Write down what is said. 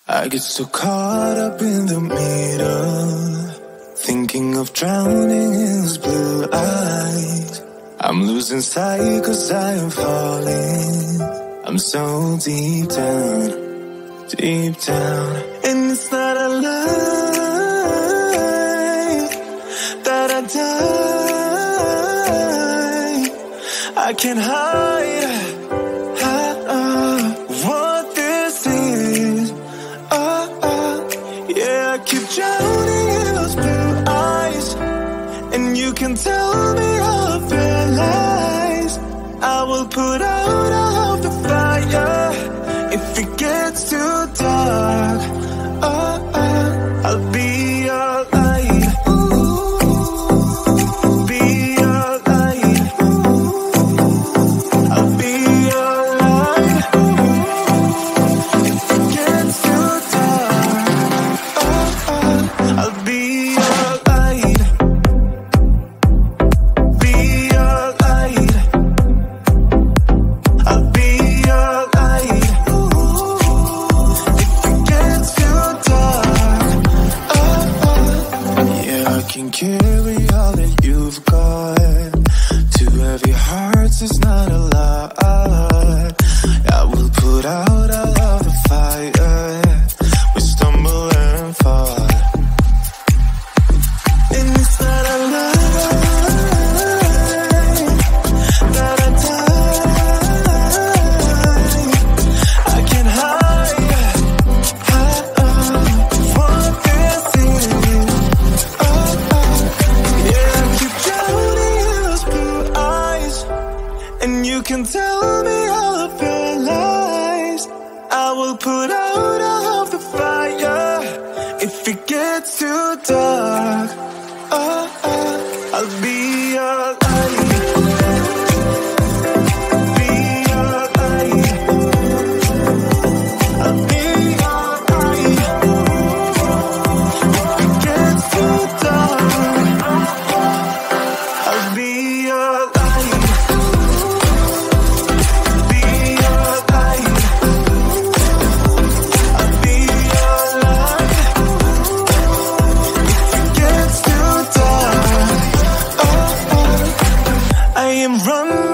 I get so caught up in the middle, thinking of drowning in his blue eyes. I'm losing sight 'cause I am falling. I'm so deep down, and it's not a lie that I die. I can't hide what this is. Yeah, I keep drowning in those blue eyes, and you can tell me all of your lies. I will put out all of the fire if it gets too dark. I'll be your light. Be your light. I'll be your light. If it gets too dark, I'll be your light. Be your light. I'll be your light. If it gets too dark, yeah, I can carry all that you've got. Two heavy hearts is not a lot. I will put out all of the fire. We stumble and fall, and it's not a lie that I die. I can't hide what this is. Yeah, I keep drowning in those blue eyes, and you can tell me all of your lies. I will put out all of the fire if it gets too dark. I'll be your light. Be your light. I'll be your light. If it gets too dark, I'll be your light. Be your light. I'll be your light. If it gets too dark, I am running